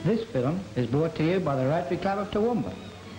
This film is brought to you by the Rotary Club of Toowoomba.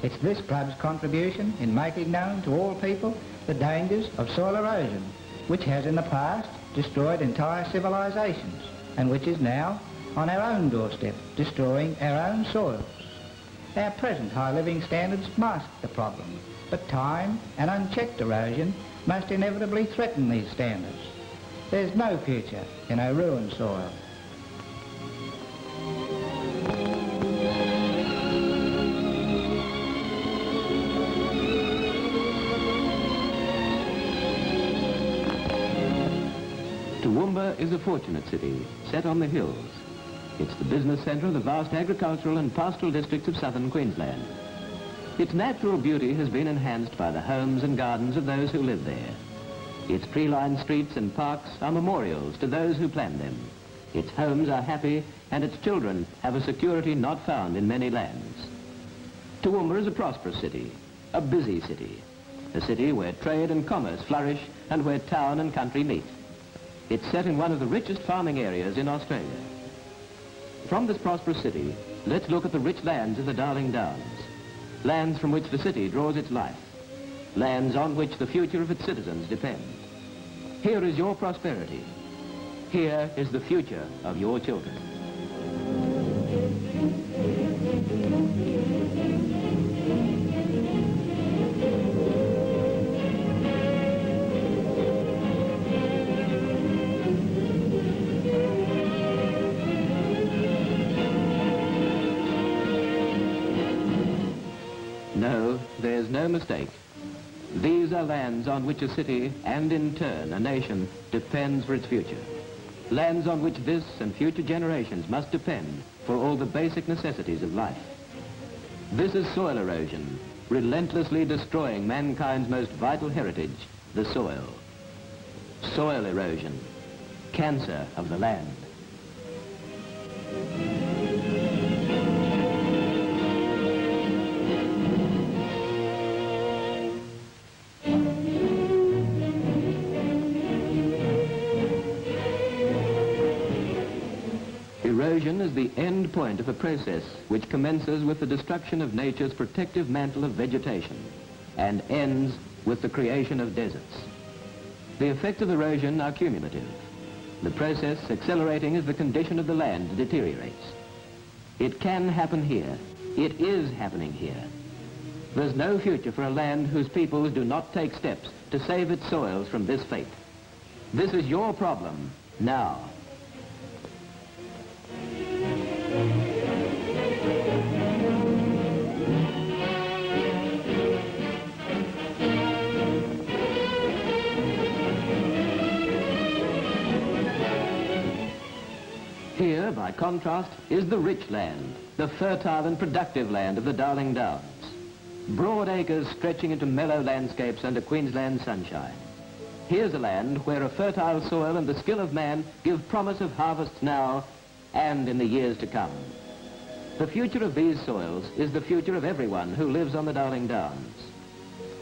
It's this club's contribution in making known to all people the dangers of soil erosion, which has in the past destroyed entire civilisations and which is now on our own doorstep, destroying our own soils. Our present high living standards mask the problem, but time and unchecked erosion must inevitably threaten these standards. There's no future in our ruined soil. Toowoomba is a fortunate city, set on the hills. It's the business centre of the vast agricultural and pastoral districts of southern Queensland. Its natural beauty has been enhanced by the homes and gardens of those who live there. Its tree-lined streets and parks are memorials to those who planned them. Its homes are happy and its children have a security not found in many lands. Toowoomba is a prosperous city, a busy city, a city where trade and commerce flourish and where town and country meet. It's set in one of the richest farming areas in Australia. From this prosperous city, let's look at the rich lands of the Darling Downs, lands from which the city draws its life, lands on which the future of its citizens depend. Here is your prosperity. Here is the future of your children. No, there's no mistake. These are lands on which a city, and in turn a nation, depends for its future. Lands on which this and future generations must depend for all the basic necessities of life. This is soil erosion, relentlessly destroying mankind's most vital heritage, the soil. Soil erosion, cancer of the land. Erosion is the end point of a process which commences with the destruction of nature's protective mantle of vegetation and ends with the creation of deserts. The effects of erosion are cumulative. The process accelerating as the condition of the land deteriorates. It can happen here. It is happening here. There's no future for a land whose peoples do not take steps to save its soils from this fate. This is your problem now. Here, by contrast, is the rich land, the fertile and productive land of the Darling Downs. Broad acres stretching into mellow landscapes under Queensland sunshine. Here's a land where a fertile soil and the skill of man give promise of harvests now and in the years to come. The future of these soils is the future of everyone who lives on the Darling Downs.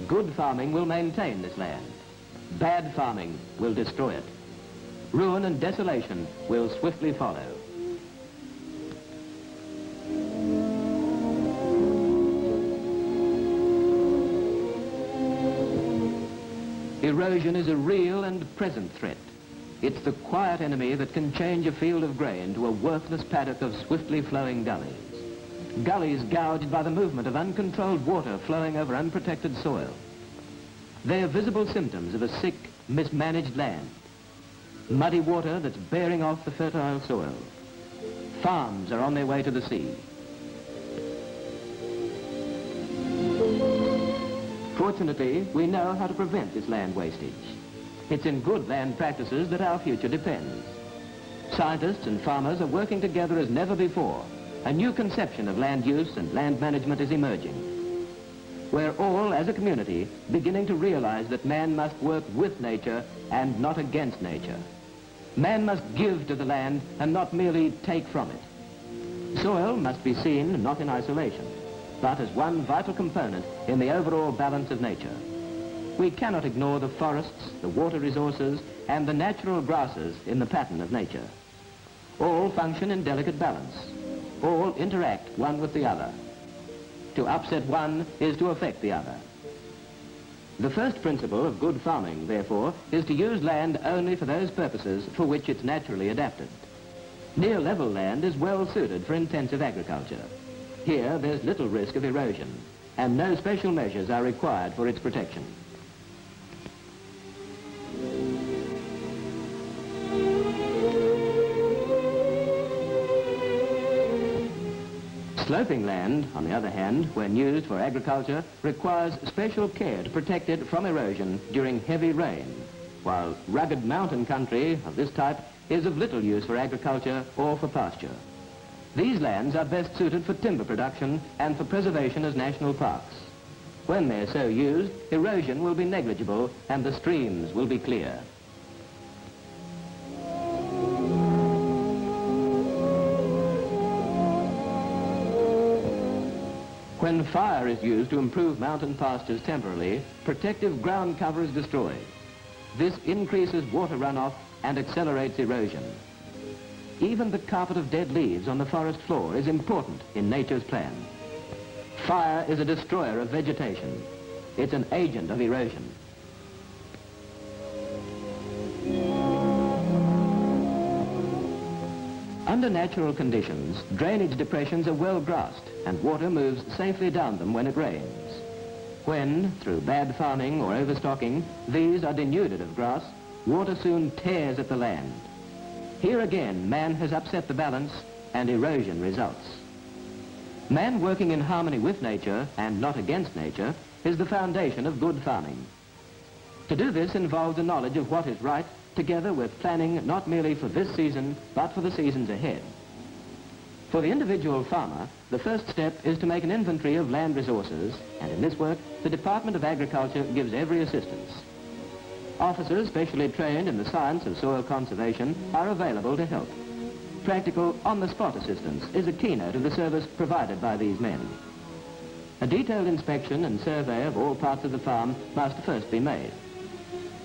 Good farming will maintain this land. Bad farming will destroy it. Ruin and desolation will swiftly follow. Erosion is a real and present threat. It's the quiet enemy that can change a field of grain to a worthless paddock of swiftly flowing gullies. Gullies gouged by the movement of uncontrolled water flowing over unprotected soil. They are visible symptoms of a sick, mismanaged land. Muddy water that's bearing off the fertile soil. Farms are on their way to the sea. Fortunately, we know how to prevent this land wastage. It's in good land practices that our future depends. Scientists and farmers are working together as never before. A new conception of land use and land management is emerging. We're all, as a community, beginning to realize that man must work with nature and not against nature. Man must give to the land and not merely take from it. Soil must be seen not in isolation, but as one vital component in the overall balance of nature. We cannot ignore the forests, the water resources, and the natural grasses in the pattern of nature. All function in delicate balance. all interact one with the other. To upset one is to affect the other. The first principle of good farming, therefore, is to use land only for those purposes for which it's naturally adapted. Near level land is well suited for intensive agriculture. Here there's little risk of erosion, and no special measures are required for its protection. Sloping land, on the other hand, when used for agriculture, requires special care to protect it from erosion during heavy rain, while rugged mountain country of this type is of little use for agriculture or for pasture. These lands are best suited for timber production and for preservation as national parks. When they're so used, erosion will be negligible and the streams will be clear. When fire is used to improve mountain pastures temporarily, protective ground cover is destroyed. This increases water runoff and accelerates erosion. Even the carpet of dead leaves on the forest floor is important in nature's plan. Fire is a destroyer of vegetation. It's an agent of erosion. Under natural conditions, drainage depressions are well grassed and water moves safely down them when it rains. When, through bad farming or overstocking, these are denuded of grass, water soon tears at the land. Here again, man has upset the balance and erosion results. Man working in harmony with nature and not against nature is the foundation of good farming. To do this involves a knowledge of what is right, together with planning not merely for this season, but for the seasons ahead. For the individual farmer, the first step is to make an inventory of land resources, and in this work, the Department of Agriculture gives every assistance. Officers specially trained in the science of soil conservation are available to help. Practical on-the-spot assistance is a keynote of the service provided by these men. A detailed inspection and survey of all parts of the farm must first be made.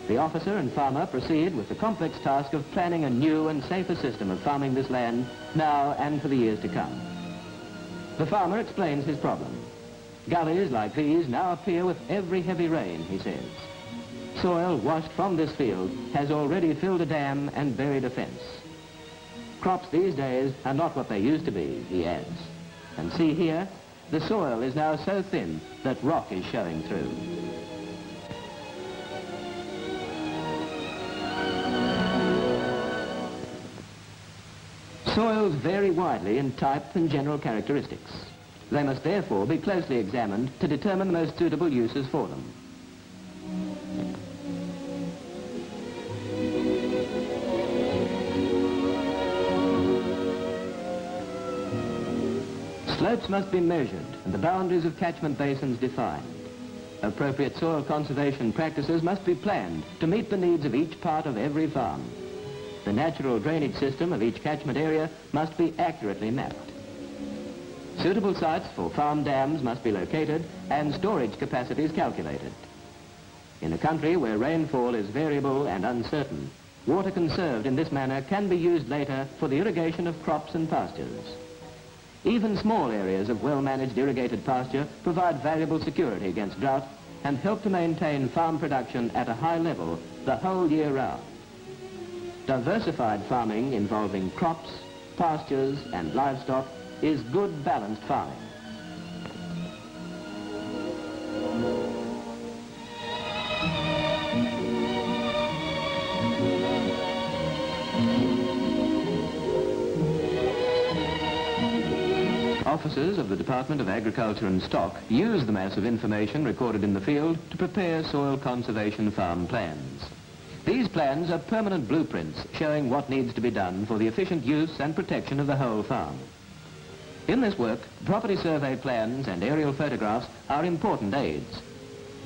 The officer and farmer proceed with the complex task of planning a new and safer system of farming this land now and for the years to come. The farmer explains his problem. Gullies like these now appear with every heavy rain, he says. Soil washed from this field has already filled a dam and buried a fence. Crops these days are not what they used to be, he adds. And see here, the soil is now so thin that rock is showing through. Soils vary widely in type and general characteristics. They must therefore be closely examined to determine the most suitable uses for them. Slopes must be measured and the boundaries of catchment basins defined. Appropriate soil conservation practices must be planned to meet the needs of each part of every farm. The natural drainage system of each catchment area must be accurately mapped. Suitable sites for farm dams must be located and storage capacities calculated. In a country where rainfall is variable and uncertain, water conserved in this manner can be used later for the irrigation of crops and pastures. Even small areas of well-managed irrigated pasture provide valuable security against drought and help to maintain farm production at a high level the whole year round. Diversified farming involving crops, pastures and livestock is good balanced farming. Officers of the Department of Agriculture and Stock use the mass of information recorded in the field to prepare soil conservation farm plans. These plans are permanent blueprints showing what needs to be done for the efficient use and protection of the whole farm. In this work, property survey plans and aerial photographs are important aids.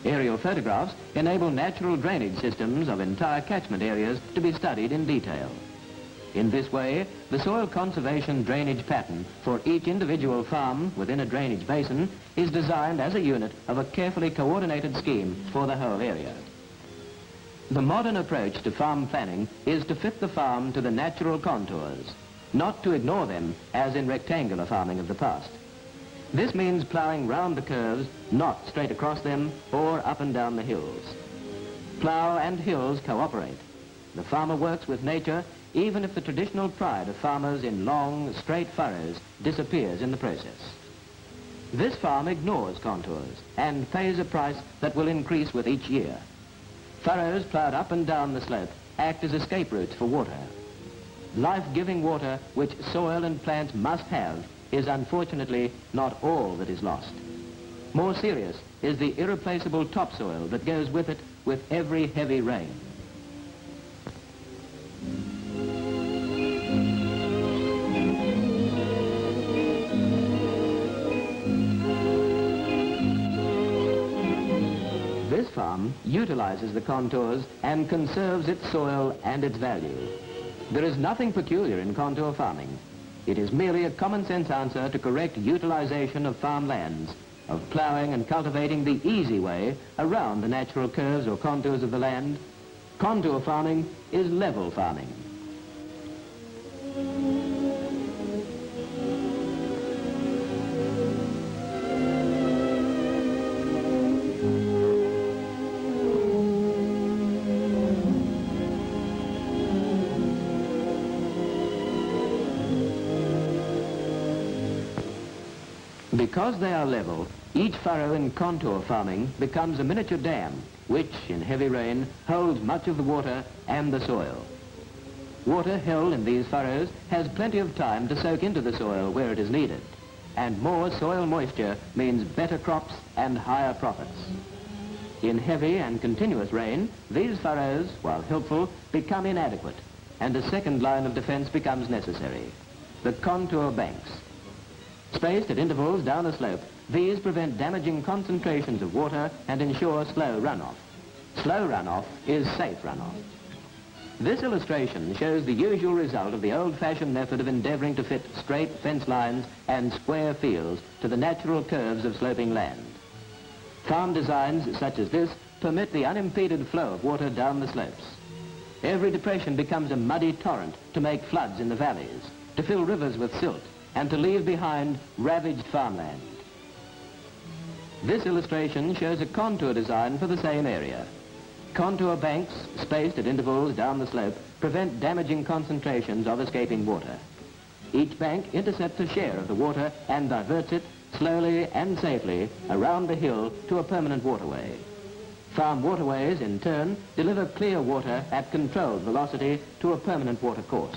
Aerial photographs enable natural drainage systems of entire catchment areas to be studied in detail. In this way, the soil conservation drainage pattern for each individual farm within a drainage basin is designed as a unit of a carefully coordinated scheme for the whole area. The modern approach to farm planning is to fit the farm to the natural contours. not to ignore them as in rectangular farming of the past. This means ploughing round the curves, not straight across them or up and down the hills. Plough and hills cooperate. The farmer works with nature even if the traditional pride of farmers in long, straight furrows disappears in the process. This farm ignores contours and pays a price that will increase with each year. Furrows ploughed up and down the slope act as escape routes for water. Life-giving water which soil and plants must have is unfortunately not all that is lost. More serious is the irreplaceable topsoil that goes with it with every heavy rain. This farm utilizes the contours and conserves its soil and its value. There is nothing peculiar in contour farming. It is merely a common-sense answer to correct utilization of farmlands, of ploughing and cultivating the easy way around the natural curves or contours of the land. Contour farming is level farming. Because they are level, each furrow in contour farming becomes a miniature dam, which, in heavy rain, holds much of the water and the soil. Water held in these furrows has plenty of time to soak into the soil where it is needed, and more soil moisture means better crops and higher profits. In heavy and continuous rain, these furrows, while helpful, become inadequate, and a second line of defense becomes necessary: the contour banks. Spaced at intervals down a slope, these prevent damaging concentrations of water and ensure slow runoff. Slow runoff is safe runoff. This illustration shows the usual result of the old-fashioned method of endeavoring to fit straight fence lines and square fields to the natural curves of sloping land. Farm designs such as this permit the unimpeded flow of water down the slopes. Every depression becomes a muddy torrent to make floods in the valleys, to fill rivers with silt, and to leave behind ravaged farmland. This illustration shows a contour design for the same area. Contour banks, spaced at intervals down the slope, prevent damaging concentrations of escaping water. Each bank intercepts a share of the water and diverts it slowly and safely around the hill to a permanent waterway. Farm waterways, in turn, deliver clear water at controlled velocity to a permanent water course.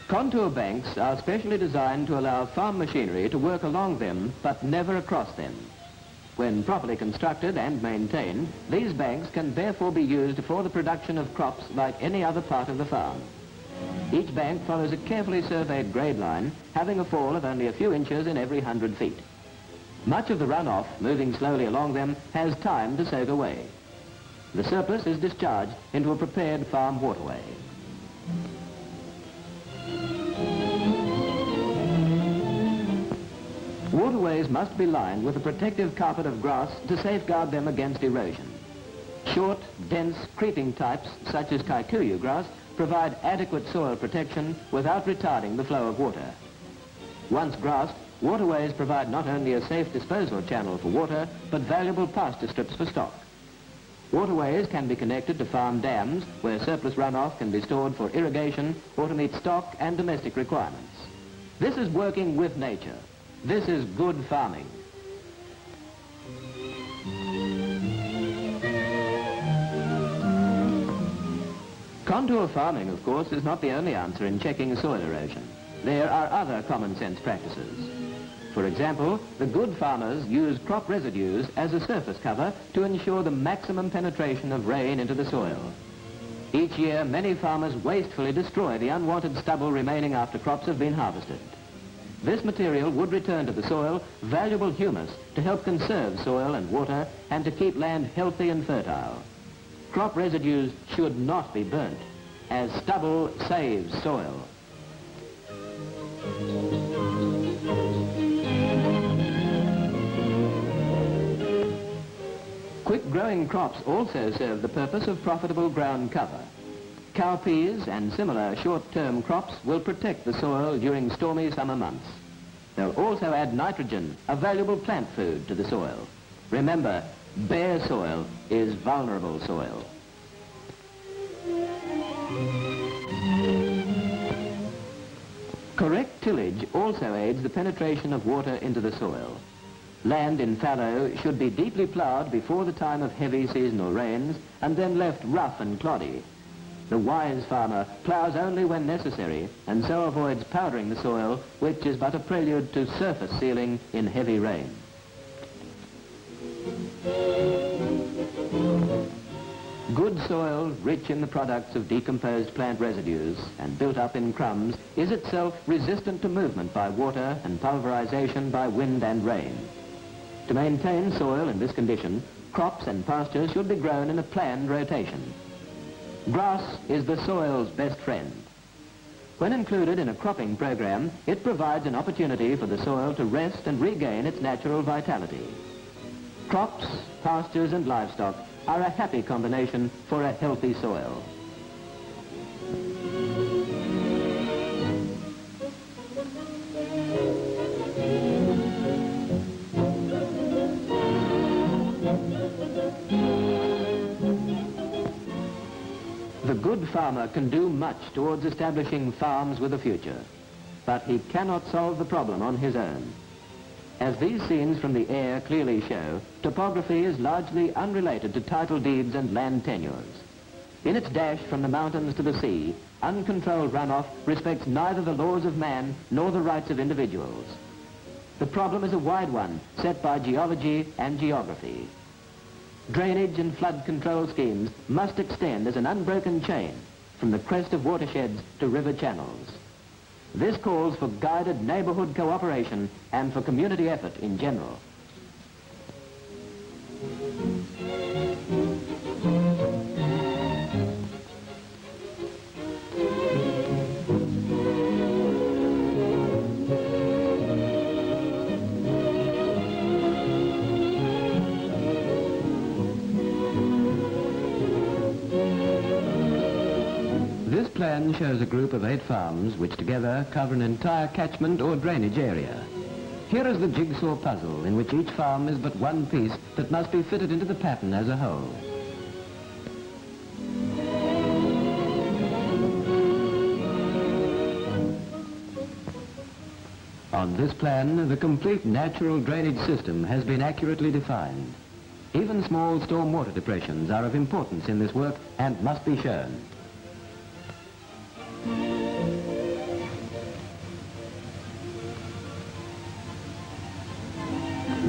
Contour banks are specially designed to allow farm machinery to work along them, but never across them. When properly constructed and maintained, these banks can therefore be used for the production of crops like any other part of the farm. Each bank follows a carefully surveyed grade line, having a fall of only a few inches in every 100 feet. Much of the runoff, moving slowly along them, has time to soak away. The surplus is discharged into a prepared farm waterway. Waterways must be lined with a protective carpet of grass to safeguard them against erosion. Short, dense, creeping types, such as kikuyu grass, provide adequate soil protection without retarding the flow of water. Once grassed, waterways provide not only a safe disposal channel for water, but valuable pasture strips for stock. Waterways can be connected to farm dams, where surplus runoff can be stored for irrigation or to meet stock and domestic requirements. This is working with nature. This is good farming. Contour farming, of course, is not the only answer in checking soil erosion. There are other common sense practices. For example, the good farmers use crop residues as a surface cover to ensure the maximum penetration of rain into the soil. Each year, many farmers wastefully destroy the unwanted stubble remaining after crops have been harvested. This material would return to the soil valuable humus to help conserve soil and water and to keep land healthy and fertile. Crop residues should not be burnt, as stubble saves soil. growing crops also serve the purpose of profitable ground cover. Cowpeas and similar short-term crops will protect the soil during stormy summer months. They'll also add nitrogen, a valuable plant food, to the soil. Remember, bare soil is vulnerable soil. Correct tillage also aids the penetration of water into the soil. Land in fallow should be deeply ploughed before the time of heavy seasonal rains and then left rough and cloddy. The wise farmer ploughs only when necessary and so avoids powdering the soil, which is but a prelude to surface sealing in heavy rain. Good soil, rich in the products of decomposed plant residues and built up in crumbs, is itself resistant to movement by water and pulverization by wind and rain. To maintain soil in this condition, crops and pastures should be grown in a planned rotation. Grass is the soil's best friend. When included in a cropping program, it provides an opportunity for the soil to rest and regain its natural vitality. Crops, pastures and livestock are a happy combination for a healthy soil. The good farmer can do much towards establishing farms with a future, but he cannot solve the problem on his own. As these scenes from the air clearly show, topography is largely unrelated to title deeds and land tenures. In its dash from the mountains to the sea, uncontrolled runoff respects neither the laws of man nor the rights of individuals. The problem is a wide one, set by geology and geography. Drainage and flood control schemes must extend as an unbroken chain from the crest of watersheds to river channels. This calls for guided neighborhood cooperation and for community effort in general. This plan shows a group of 8 farms which together cover an entire catchment or drainage area. Here is the jigsaw puzzle in which each farm is but one piece that must be fitted into the pattern as a whole. On this plan, the complete natural drainage system has been accurately defined. Even small stormwater depressions are of importance in this work and must be shown.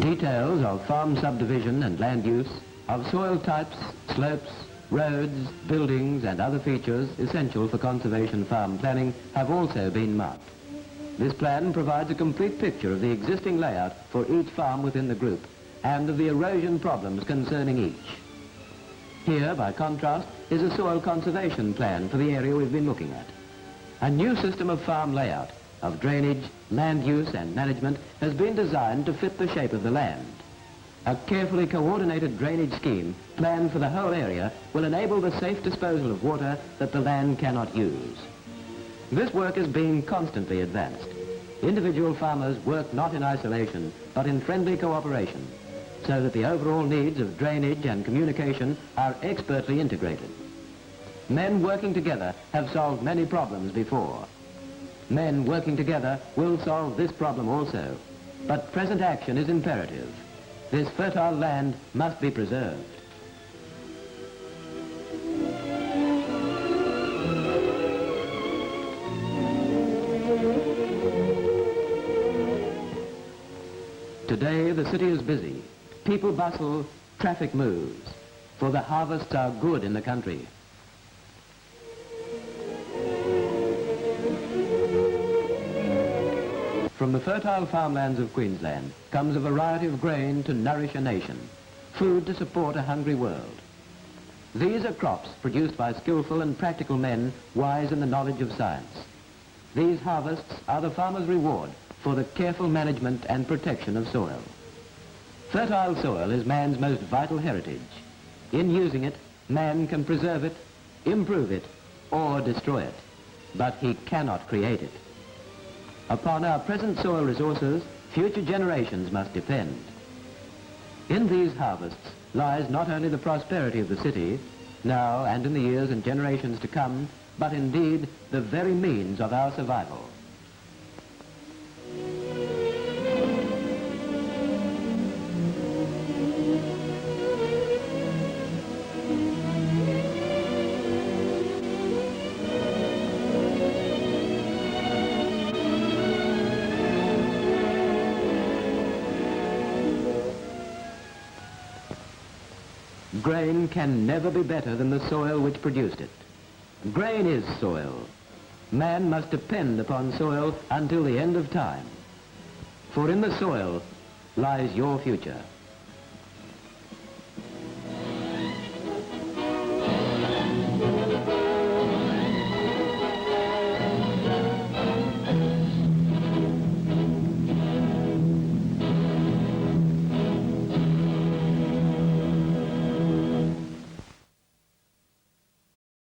Details of farm subdivision and land use, of soil types, slopes, roads, buildings and other features essential for conservation farm planning have also been marked. This plan provides a complete picture of the existing layout for each farm within the group and of the erosion problems concerning each. Here, by contrast, is a soil conservation plan for the area we've been looking at. A new system of farm layout, of drainage, land use and management has been designed to fit the shape of the land. A carefully coordinated drainage scheme planned for the whole area will enable the safe disposal of water that the land cannot use. This work is being constantly advanced. Individual farmers work not in isolation, but in friendly cooperation, so that the overall needs of drainage and communication are expertly integrated. Men working together have solved many problems before. Men working together will solve this problem also, but present action is imperative. This fertile land must be preserved. Today the city is busy. People bustle, traffic moves, for the harvests are good in the country. From the fertile farmlands of Queensland comes a variety of grain to nourish a nation, food to support a hungry world. These are crops produced by skillful and practical men wise in the knowledge of science. These harvests are the farmer's reward for the careful management and protection of soil. Fertile soil is man's most vital heritage. In using it, man can preserve it, improve it, or destroy it, but he cannot create it. Upon our present soil resources, future generations must depend. In these harvests lies not only the prosperity of the city, now and in the years and generations to come, but indeed the very means of our survival. Grain can never be better than the soil which produced it. Grain is soil. Man must depend upon soil until the end of time. For in the soil lies your future.